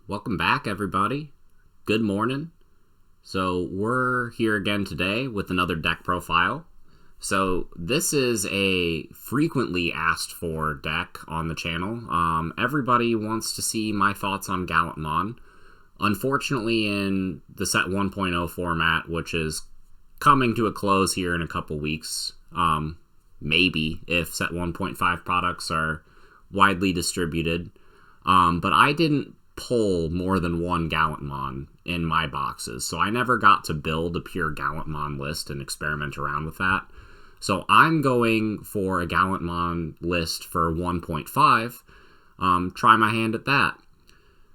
Welcome back, everybody. Good morning. So we're here again today with another deck profile. So this is a frequently asked for deck on the channel. Everybody wants to see my thoughts on Gallantmon. Unfortunately, in the set 1.0 format, which is coming to a close here in a couple weeks, maybe if set 1.5 products are widely distributed. But I didn't pull more than one Gallantmon in my boxes, so I never got to build a pure Gallantmon list and experiment around with that. So I'm going for a Gallantmon list for 1.5, try my hand at that.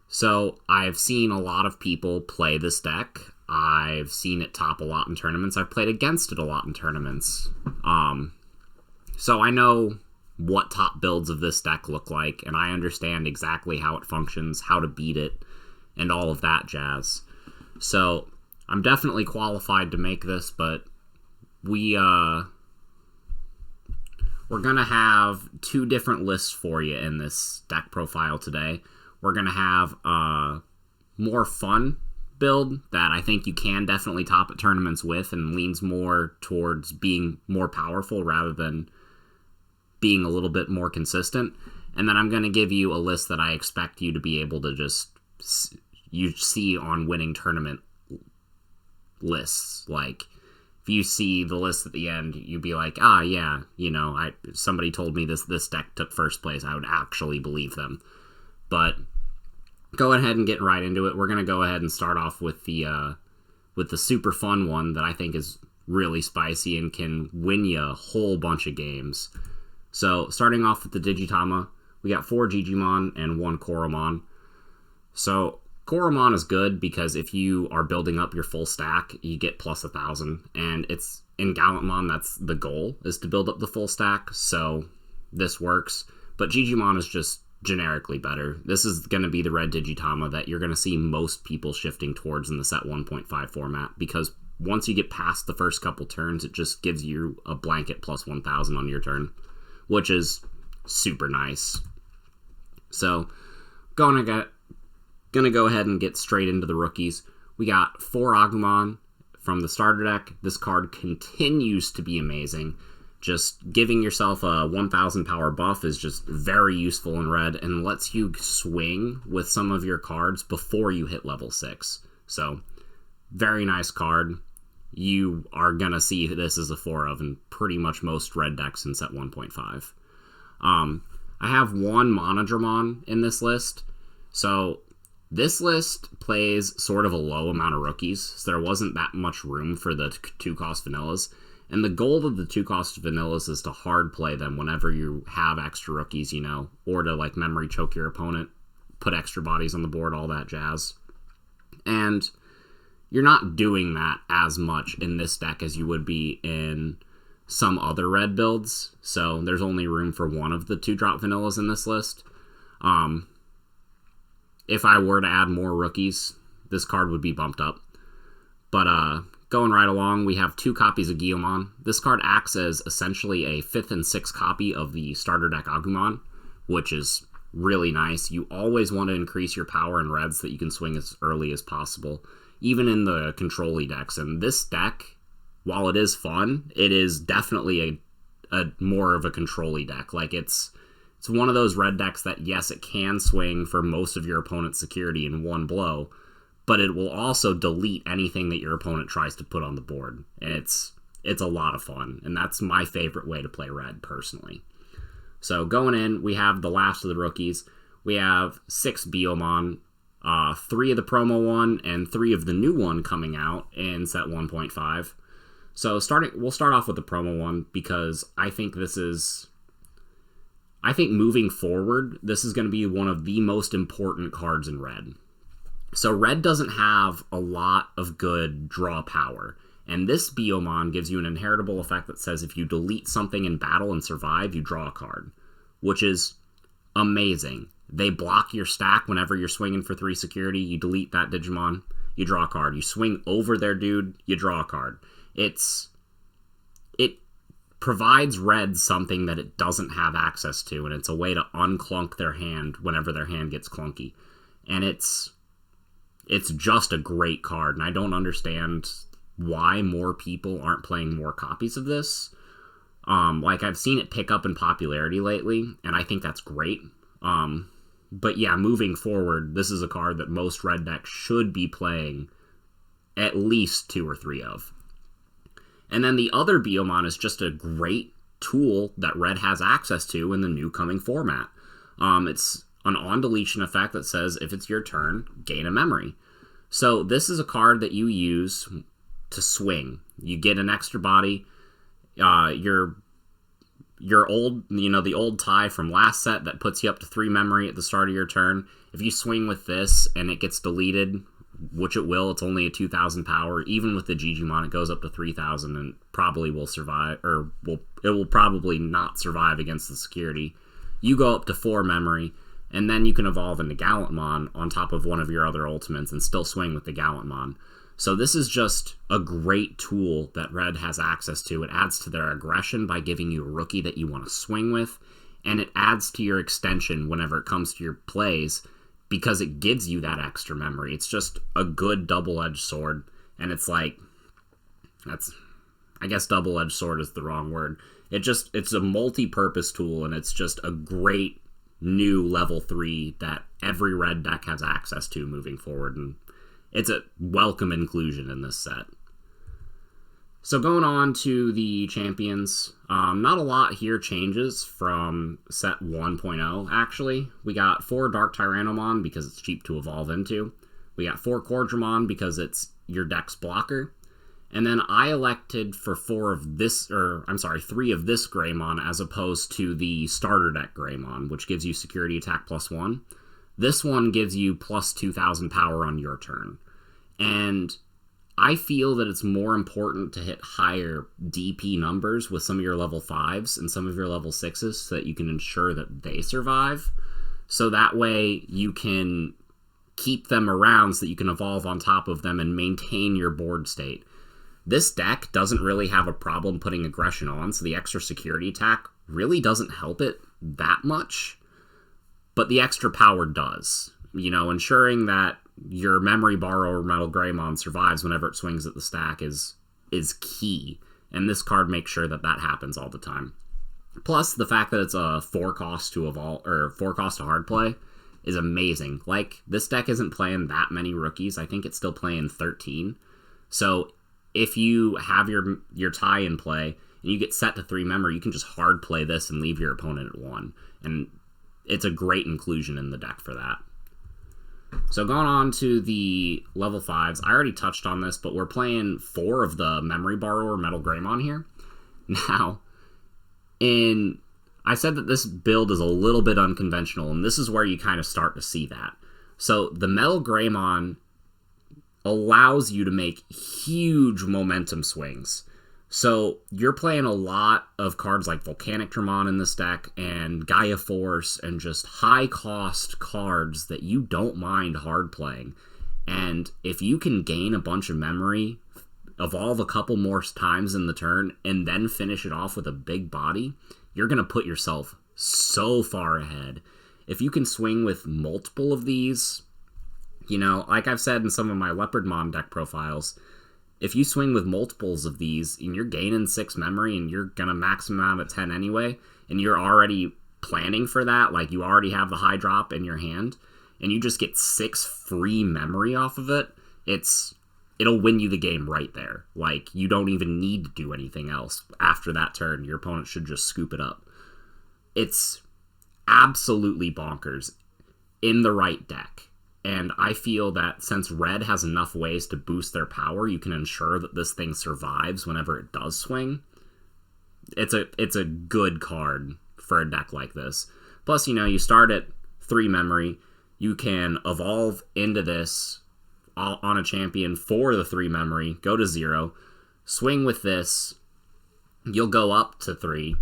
So I've seen a lot of people play this deck. I've seen it top a lot in tournaments. I've played against it a lot in tournaments. So I know what top builds of this deck look like, and I understand exactly how it functions, how to beat it, and all of that jazz. So I'm definitely qualified to make this, but we're gonna have two different lists for you in this deck profile today. We're gonna have a more fun build that I think you can definitely top at tournaments with, and leans more towards being more powerful rather than being a little bit more consistent. And then I'm going to give you a list that I expect you to be able to just you see on winning tournament lists. Like, if you see the list at the end, you'd be like, yeah, somebody told me this deck took first place. I would actually believe them. But go ahead and get right into it. We're going to go ahead and start off with the super fun one that I think is really spicy and can win you a whole bunch of games. So, starting off with the Digitama, we got 4 Digimon and 1 Koromon. So, Koromon is good because if you are building up your full stack, you get plus 1,000. And it's in Gallantmon, that's the goal, is to build up the full stack. So, this works. But Digimon is just generically better. This is going to be the red Digitama that you're going to see most people shifting towards in the set 1.5 format, because once you get past the first couple turns, it just gives you a blanket plus 1,000 on your turn, which is super nice. So, gonna go ahead and get straight into the rookies. We got 4 Agumon from the starter deck. This card continues to be amazing. Just giving yourself a 1,000 power buff is just very useful in red and lets you swing with some of your cards before you hit level 6. So, very nice card. You are going to see this as a 4 of in pretty much most red decks in set 1.5. I have 1 Monodramon in this list. So this list plays sort of a low amount of rookies, so there wasn't that much room for the 2-cost vanillas. And the goal of the 2-cost vanillas is to hard play them whenever you have extra rookies, or to like memory choke your opponent, put extra bodies on the board, all that jazz. And you're not doing that as much in this deck as you would be in some other red builds. So there's only room for 1 of the 2-drop vanillas in this list. If I were to add more rookies, this card would be bumped up. But going right along, we have 2 copies of Guillemon. This card acts as essentially a 5th and 6th copy of the starter deck Agumon, which is really nice. You always want to increase your power in reds so that you can swing as early as possible, even in the control-y decks. And this deck, while it is fun, it is definitely a more of a control-y deck. Like, it's one of those red decks that, yes, it can swing for most of your opponent's security in one blow, but it will also delete anything that your opponent tries to put on the board. And it's a lot of fun, and that's my favorite way to play red, personally. So going in, we have the last of the rookies. We have 6 Beelzemon, 3 of the promo one, and 3 of the new one coming out in set 1.5. So we'll start off with the promo one, because I think moving forward, this is going to be one of the most important cards in red. So red doesn't have a lot of good draw power, and this Beelzemon gives you an inheritable effect that says if you delete something in battle and survive, you draw a card, which is amazing. They block your stack whenever you're swinging for 3 security. You delete that Digimon, you draw a card. You swing over their dude, you draw a card. It provides red something that it doesn't have access to, and it's a way to unclunk their hand whenever their hand gets clunky. And it's it's just a great card, and I don't understand why more people aren't playing more copies of this. Like, I've seen it pick up in popularity lately, and I think that's great. But yeah, moving forward, this is a card that most red decks should be playing at least 2 or 3 of. And then the other Beelzemon is just a great tool that red has access to in the new coming format. It's an on-deletion effect that says if it's your turn, gain a memory. So this is a card that you use to swing. You get an extra body. Your old, the old tie from last set that puts you up to 3 memory at the start of your turn. If you swing with this and it gets deleted, which it will, it's only a 2,000 power. Even with the Digimon, it goes up to 3,000 and probably will survive, or it will probably not survive against the security. You go up to 4 memory, and then you can evolve into Gallantmon on top of one of your other ultimates and still swing with the Gallantmon. So this is just a great tool that red has access to. It adds to their aggression by giving you a rookie that you want to swing with, and it adds to your extension whenever it comes to your plays because it gives you that extra memory. It's just a good double-edged sword, and it's like, I guess double-edged sword is the wrong word. It's a multi-purpose tool, and it's just a great new level 3 that every red deck has access to moving forward, and it's a welcome inclusion in this set. So going on to the champions, not a lot here changes from set 1.0, actually. We got 4 Dark Tyrannomon because it's cheap to evolve into. We got 4 Cordramon because it's your deck's blocker. And then I elected for 3 of this Greymon as opposed to the starter deck Greymon, which gives you security attack +1. This one gives you plus 2,000 power on your turn. And I feel that it's more important to hit higher DP numbers with some of your level 5s and some of your level 6s so that you can ensure that they survive. So that way you can keep them around so that you can evolve on top of them and maintain your board state. This deck doesn't really have a problem putting aggression on, so the extra security attack really doesn't help it that much. But the extra power does. Ensuring that your Memory Borrower Metal Greymon survives whenever it swings at the stack is key. And this card makes sure that happens all the time. Plus, the fact that it's a 4 cost to evolve, or 4 cost to hard play is amazing. Like, this deck isn't playing that many rookies. I think it's still playing 13. So if you have your tie in play and you get set to 3 memory, you can just hard play this and leave your opponent at 1. And it's a great inclusion in the deck for that. So going on to the level 5s, I already touched on this, but we're playing 4 of the Memory Borrower Metal Greymon here. Now, I said that this build is a little bit unconventional, and this is where you kind of start to see that. So the Metal Greymon allows you to make huge momentum swings. So you're playing a lot of cards like Volcanic Dramon in this deck and Gaia Force and just high cost cards that you don't mind hard playing. And if you can gain a bunch of memory, evolve a couple more times in the turn, and then finish it off with a big body, you're going to put yourself so far ahead. If you can swing with multiple of these, like I've said in some of my Leopardmon deck profiles, if you swing with multiples of these and you're gaining 6 memory and you're going to max them out at 10 anyway, and you're already planning for that, like you already have the high drop in your hand, and you just get 6 free memory off of it, it'll win you the game right there. Like, you don't even need to do anything else. After that turn, your opponent should just scoop it up. It's absolutely bonkers in the right deck. And I feel that since red has enough ways to boost their power, you can ensure that this thing survives whenever it does swing. It's a good card for a deck like this. Plus, you start at 3 memory. You can evolve into this on a champion for the 3 memory, go to 0, swing with this, you'll go up to 3,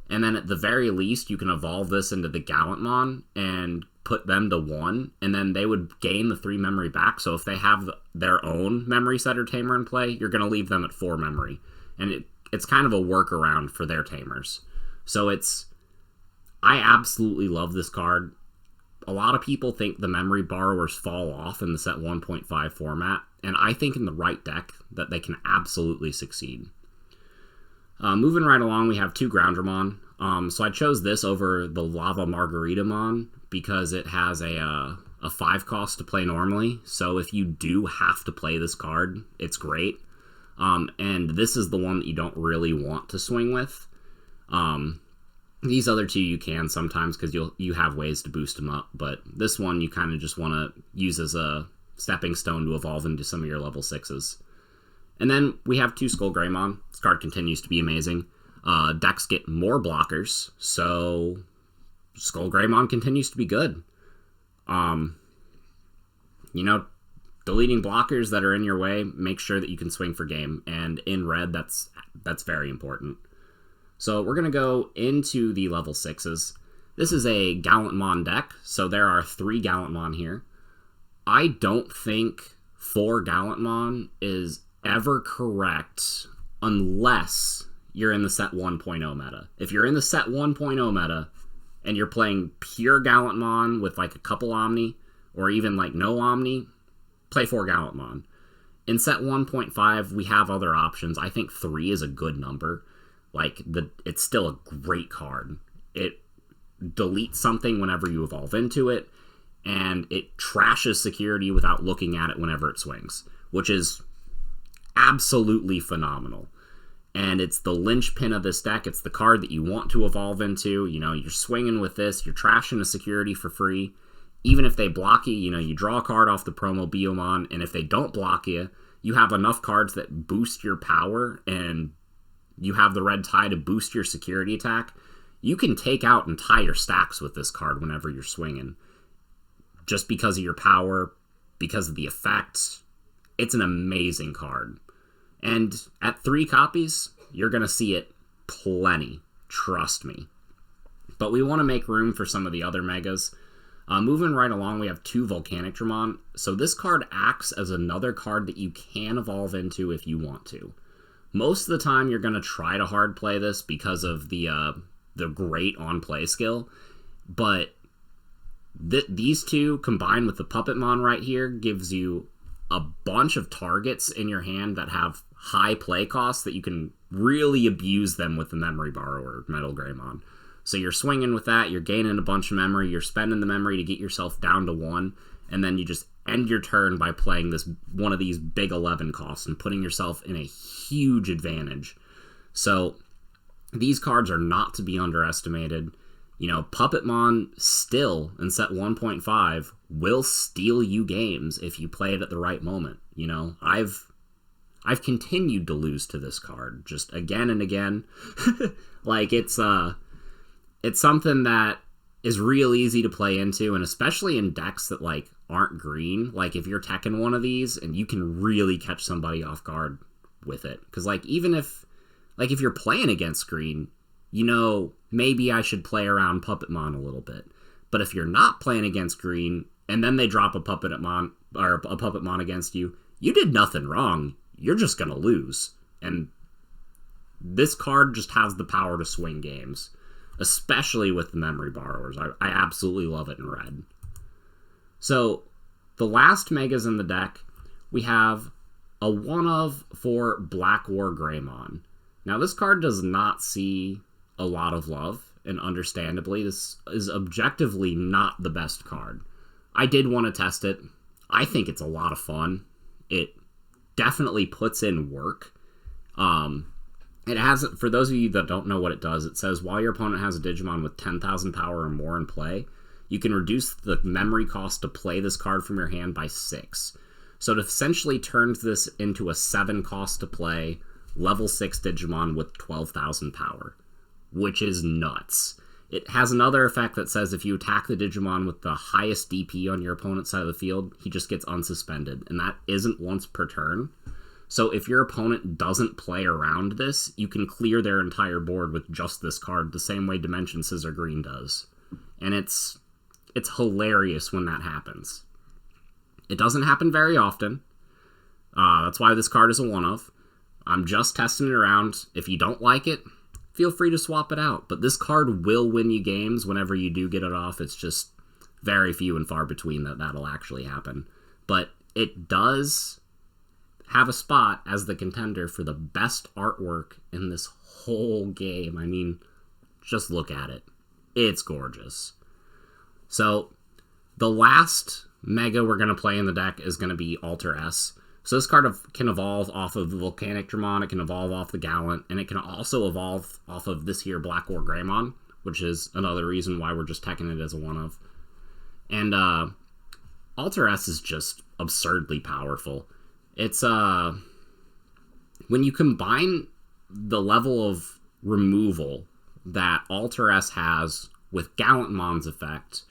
and then at the very least, you can evolve this into the Gallantmon and put them to 1, and then they would gain the 3 memory back. So if they have their own memory setter tamer in play, you're going to leave them at 4 memory. And it's kind of a workaround for their tamers. So I absolutely love this card. a lot of people think the memory borrowers fall off in the set 1.5 format, and I think in the right deck that they can absolutely succeed. Moving right along, we have 2 Groundramon. So I chose this over the Lava Margaritamon because it has a 5 cost to play normally. So if you do have to play this card, it's great. And this is the one that you don't really want to swing with. These other 2 you can sometimes because you have ways to boost them up, but this one you kind of just want to use as a stepping stone to evolve into some of your level 6s. And then we have 2 SkullGreymon. This card continues to be amazing. Decks get more blockers, so SkullGreymon continues to be good. Deleting blockers that are in your way, make sure that you can swing for game, and in red, that's very important. So we're going to go into the level 6s. This is a Gallantmon deck, so there are 3 Gallantmon here. I don't think 4 Gallantmon is ever correct unless you're in the set 1.0 meta. If you're in the set 1.0 meta and you're playing pure Gallantmon with like a couple Omni or even like no Omni, play 4 Gallantmon. In set 1.5, we have other options. I think 3 is a good number. It's still a great card. It deletes something whenever you evolve into it, and it trashes security without looking at it whenever it swings, which is absolutely phenomenal. And it's the linchpin of this deck. It's the card that you want to evolve into. You're swinging with this. You're trashing a security for free. Even if they block you, you draw a card off the promo Beelzemon, and if they don't block you, you have enough cards that boost your power, and you have the red tie to boost your security attack. You can take out entire stacks with this card whenever you're swinging. Just because of your power, because of the effects. It's an amazing card. And at 3 copies, you're going to see it plenty. Trust me. But we want to make room for some of the other megas. Moving right along, we have 2 Volcanicdramon. So this card acts as another card that you can evolve into if you want to. Most of the time, you're going to try to hard play this because of the great on-play skill. But these 2, combined with the Puppetmon right here, gives you a bunch of targets in your hand that have high play costs that you can really abuse them with the Memory Borrower, Metal Greymon. So you're swinging with that, you're gaining a bunch of memory, you're spending the memory to get yourself down to 1, and then you just end your turn by playing one of these big 11 costs and putting yourself in a huge advantage. So these cards are not to be underestimated. Puppetmon still in set 1.5 will steal you games if you play it at the right moment. I've continued to lose to this card just again and again. It's something that is real easy to play into, and especially in decks that aren't green. If you're teching one of these, and you can really catch somebody off guard with it, because even if you're playing against green, maybe I should play around Puppetmon a little bit. But if you're not playing against green, and then they drop a Puppetmon against you, you did nothing wrong. You're just gonna lose. And this card just has the power to swing games, especially with the Memory Borrowers. I absolutely love it in red. So the last megas in the deck, we have a one-of for BlackWarGreymon. Now this card does not see a lot of love, and understandably, this is objectively not the best card. I did want to test it. I think it's a lot of fun. It definitely puts in work. It has, for those of you that don't know what it does, it says while your opponent has a Digimon with 10,000 power or more in play, you can reduce the memory cost to play this card from your hand by 6. So it essentially turns this into a 7 cost to play level 6 Digimon with 12,000 power, which is nuts. It has another effect that says if you attack the Digimon with the highest DP on your opponent's side of the field, he just gets unsuspended, and that isn't once per turn. So if your opponent doesn't play around this, you can clear their entire board with just this card, the same way Dimension Scissor Green does. And it's hilarious when that happens. It doesn't happen very often. That's why this card is a one-of. I'm just testing it around. If you don't like it, feel free to swap it out. But this card will win you games whenever you do get it off. It's just very few and far between that'll actually happen. But it does have a spot as the contender for the best artwork in this whole game. I mean, just look at it. It's gorgeous. So, the last Mega we're going to play in the deck is going to be Alter-S. So this card can evolve off of the Volcanic Dramon, it can evolve off the Gallant, and it can also evolve off of this here BlackWarGreymon, which is another reason why we're just teching it as a one-of. And Alter-S is just absurdly powerful. It's, when you combine the level of removal that Alter-S has with Gallantmon's effect,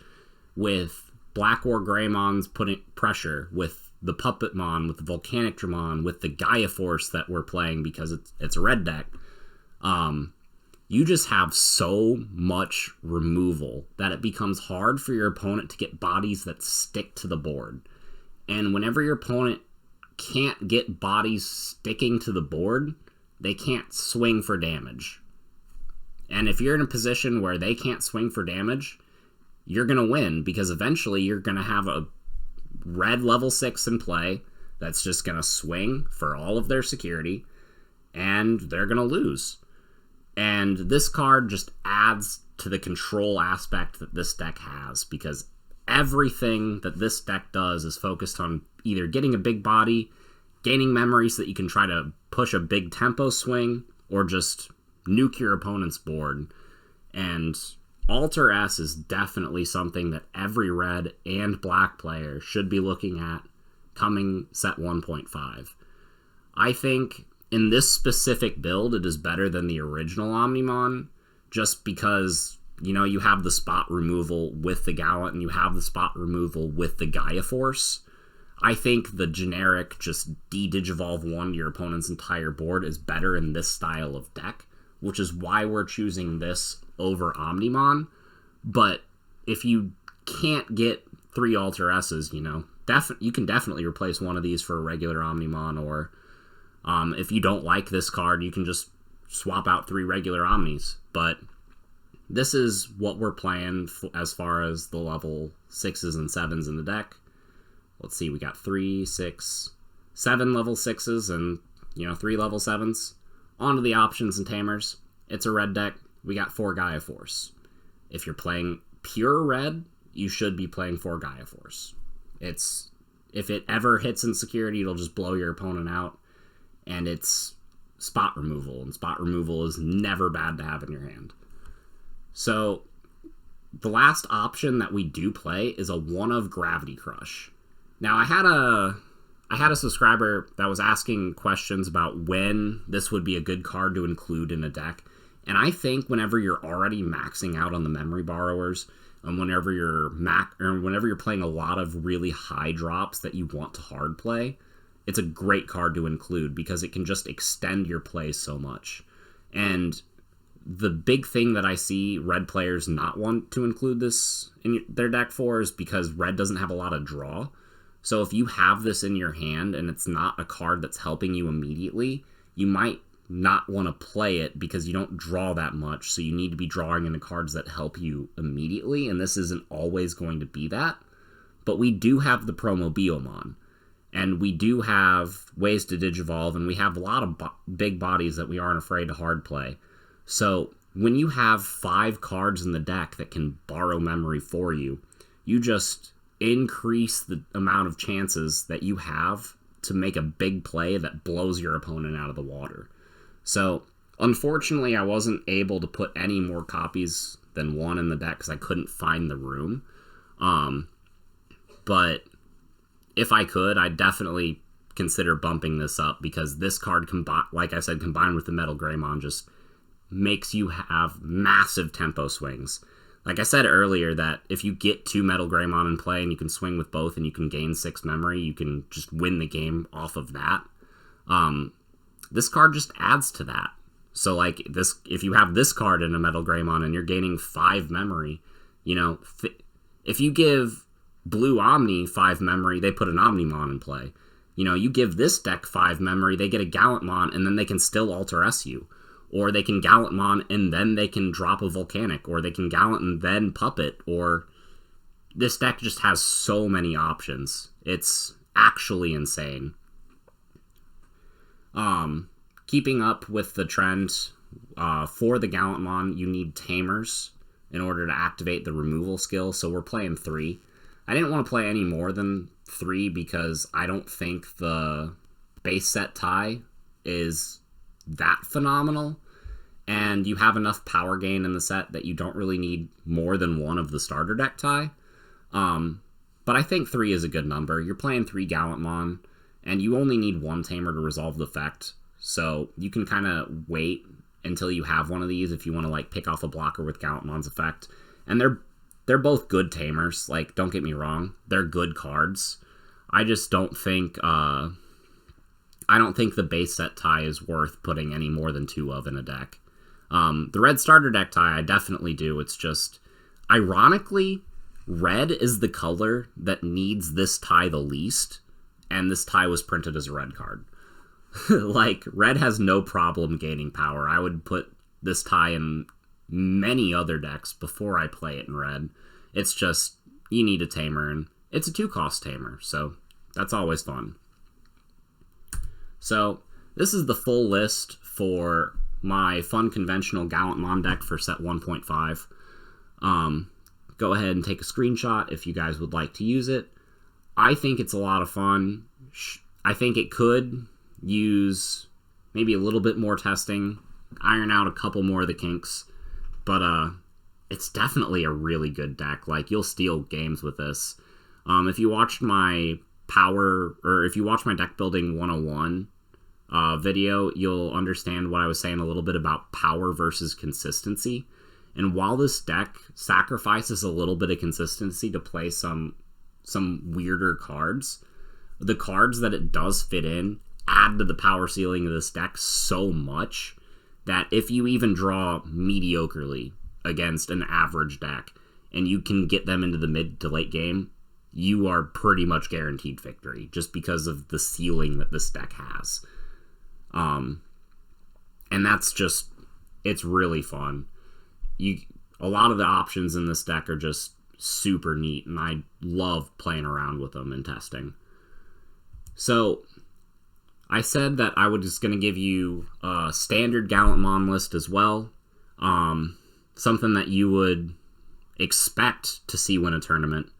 with BlackWarGreymon's putting pressure, with the Puppetmon, with the Volcanic Dramon, with the Gaia Force that we're playing because it's a red deck, you just have so much removal that it becomes hard for your opponent to get bodies that stick to the board. And whenever your opponent can't get bodies sticking to the board, they can't swing for damage. And if you're in a position where they can't swing for damage, you're going to win, because eventually you're going to have a red level 6 in play that's just going to swing for all of their security, and they're going to lose. And this card just adds to the control aspect that this deck has, because everything that this deck does is focused on either getting a big body, gaining memory so that you can try to push a big tempo swing, or just nuke your opponent's board. And Alter-S is definitely something that every red and black player should be looking at coming set 1.5. I think in this specific build, it is better than the original Omnimon, just because, you know, you have the spot removal with the Gallant, and you have the spot removal with the Gaia Force. I think the generic just de-Digivolve 1 to your opponent's entire board is better in this style of deck, which is why we're choosing this over Omnimon. But if you can't get 3 Alter-S's, you know, you can definitely replace one of these for a regular Omnimon, or if you don't like this card, you can just swap out 3 regular Omnis. But this is what we're playing as far as the level 6s and 7s in the deck. Let's see, we got 3, 6, 7 level 6s and, you know, 3 level 7s. On to the options and tamers. It's a red deck. We got 4 Gaia Force. If you're playing pure red, you should be playing 4 Gaia Force. If it ever hits in security, it'll just blow your opponent out. And it's spot removal, and spot removal is never bad to have in your hand. So, the last option that we do play is a one-of Gravity Crush. Now, I had a subscriber that was asking questions about when this would be a good card to include in a deck. And I think whenever you're already maxing out on the memory borrowers, and whenever you're playing a lot of really high drops that you want to hard play, it's a great card to include, because it can just extend your play so much. And the big thing that I see red players not want to include this in their deck for is because red doesn't have a lot of draw. So if you have this in your hand and it's not a card that's helping you immediately, you might not want to play it because you don't draw that much, so you need to be drawing into cards that help you immediately, and this isn't always going to be that. But we do have the promo Beelzemon, and we do have ways to Digivolve, and we have a lot of big bodies that we aren't afraid to hard play. So when you have 5 cards in the deck that can borrow memory for you, you just increase the amount of chances that you have to make a big play that blows your opponent out of the water. So, unfortunately, I wasn't able to put any more copies than 1 in the deck because I couldn't find the room. But if I could, I'd definitely consider bumping this up, because this card, like I said, combined with the Metal Greymon, just makes you have massive tempo swings. Like I said earlier, that if you get 2 Metal Greymon in play and you can swing with both and you can gain 6 memory, you can just win the game off of that. This card just adds to that. So, like, this, if you have this card in a Metal Greymon and you're gaining 5 memory, you know, if you give Blue Omni 5 memory, they put an Omnimon in play. You know, you give this deck 5 memory, they get a Gallantmon, and then they can still Alter-S you. Or they can Gallantmon, and then they can drop a Volcanic. Or they can Gallant and then Puppet. Or, this deck just has so many options. It's actually insane. Keeping up with the trend, for the Gallantmon, you need tamers in order to activate the removal skill, so we're playing 3. I didn't want to play any more than 3 because I don't think the base set tie is that phenomenal, and you have enough power gain in the set that you don't really need more than one of the starter deck tie. But I think 3 is a good number. You're playing 3 Gallantmon, and you only need 1 tamer to resolve the effect, so you can kind of wait until you have one of these if you want to like pick off a blocker with Gallantmon's effect. And they're both good tamers, like, don't get me wrong, they're good cards. I just don't think I don't think the base set tie is worth putting any more than 2 of in a deck. The red starter deck tie, I definitely do. It's just, ironically, red is the color that needs this tie the least, and this tie was printed as a red card. Like, red has no problem gaining power. I would put this tie in many other decks before I play it in red. It's just, you need a tamer, and it's a 2-cost tamer, so that's always fun. So, this is the full list for my fun conventional Gallantmon deck for set 1.5. Go ahead and take a screenshot if you guys would like to use it. I think it's a lot of fun. I think it could use maybe a little bit more testing, iron out a couple more of the kinks, but it's definitely a really good deck. Like, you'll steal games with this. If you watched my if you watch my deck building 101 video, you'll understand what I was saying a little bit about power versus consistency. And while this deck sacrifices a little bit of consistency to play some weirder cards, the cards that it does fit in add to the power ceiling of this deck so much that if you even draw mediocrely against an average deck and you can get them into the mid to late game, you are pretty much guaranteed victory just because of the ceiling that this deck has. And that's just, it's really fun. A lot of the options in this deck are just super neat, and I love playing around with them and testing. So, I said that I was just going to give you a standard Gallantmon list as well. Something that you would expect to see win a tournament.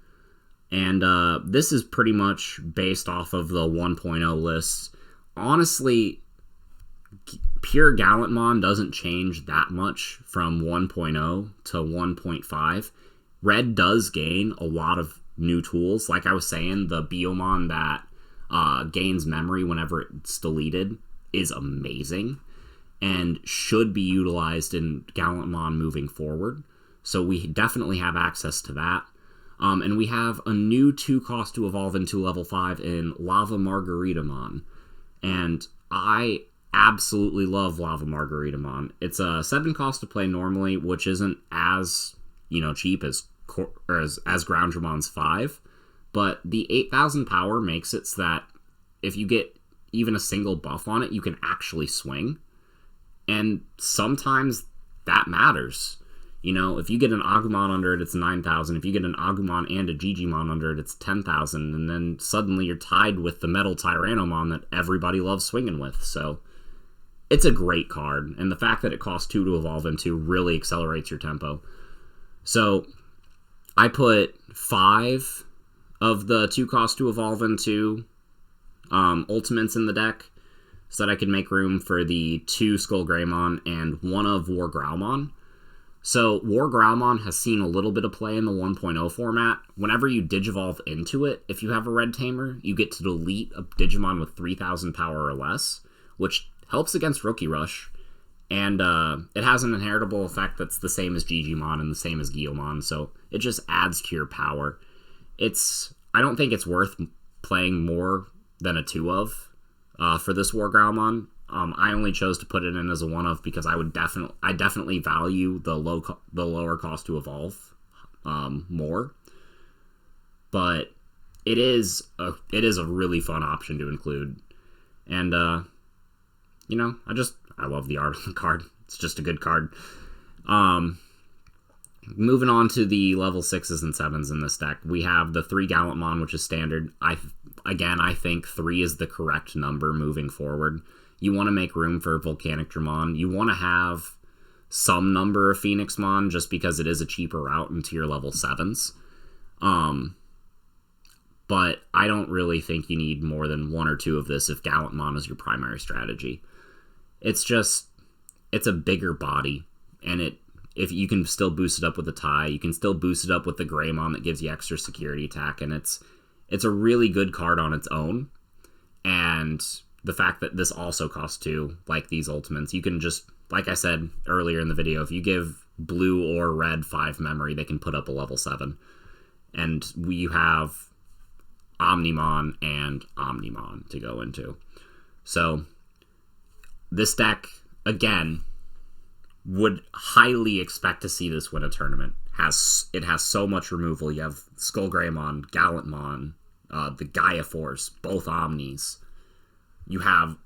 And this is pretty much based off of the 1.0 lists. Honestly, pure Gallantmon doesn't change that much from 1.0 to 1.5. Red does gain a lot of new tools. Like I was saying, the Beelzemon that gains memory whenever it's deleted is amazing and should be utilized in Gallantmon moving forward. So we definitely have access to that. And we have a new 2-cost to evolve into level 5 in Lava Margaritamon. And I absolutely love Lava Margaritamon. It's a 7-cost to play normally, which isn't as, cheap as Groundramon's 5. But the 8,000 power makes it so that if you get even a single buff on it, you can actually swing. And sometimes that matters. If you get an Agumon under it, it's 9,000. If you get an Agumon and a Digimon under it, it's 10,000. And then suddenly you're tied with the Metal Tyrannomon that everybody loves swinging with. So it's a great card. And the fact that it costs 2 to evolve into really accelerates your tempo. So I put 5 of the 2-cost to evolve into ultimates in the deck so that I could make room for the 2 Skullgreymon and 1 of WarGreymon. So WarGreymon has seen a little bit of play in the 1.0 format. Whenever you Digivolve into it, if you have a red tamer, you get to delete a Digimon with 3,000 power or less, which helps against Rookie Rush. And it has an inheritable effect that's the same as Digimon and the same as Guillemon, so it just adds to your power. I don't think it's worth playing more than a 2 of for this WarGreymon. I only chose to put it in as a 1 of because I definitely value the lower cost to evolve more. But it is a really fun option to include, and I love the art of the card. It's just a good card. moving on to the level 6s and 7s in this deck, we have the 3 Gallantmon, which is standard. I think 3 is the correct number moving forward. You want to make room for Volcanic Dramon. You want to have some number of Phoenixmon just because it is a cheaper route into your level 7s. But I don't really think you need more than 1 or 2 of this if Gallantmon is your primary strategy. It's a bigger body, and if you can still boost it up with the tie, you can still boost it up with the Greymon that gives you extra security attack, and it's a really good card on its own. And the fact that this also costs 2, like these ultimates, you can just, like I said earlier in the video, if you give blue or red 5 memory, they can put up a level 7. And you have Omnimon and Omnimon to go into. So this deck, again, would highly expect to see this win a tournament. It has so much removal. You have SkullGreymon, Gallantmon, the Gaia Force, both Omnis. You have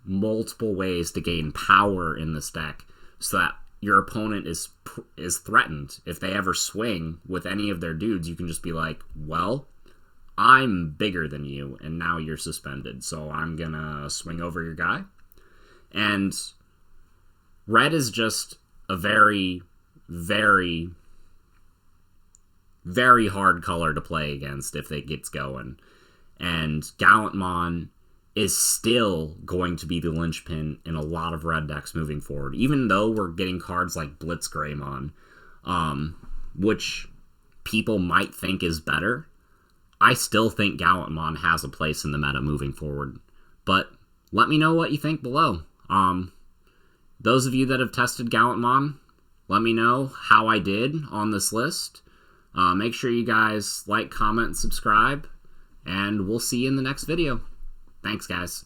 multiple ways to gain power in this deck so that your opponent is threatened. If they ever swing with any of their dudes, you can just be like, well, I'm bigger than you, and now you're suspended, so I'm gonna swing over your guy. And red is just a very, very, very hard color to play against if it gets going. And Gallantmon is still going to be the linchpin in a lot of red decks moving forward. Even though we're getting cards like BlackWarGreymon, which people might think is better, I still think Gallantmon has a place in the meta moving forward. But let me know what you think below. Those of you that have tested Gallantmon, let me know how I did on this list. Make sure you guys like, comment, and subscribe, and we'll see you in the next video. Thanks, guys.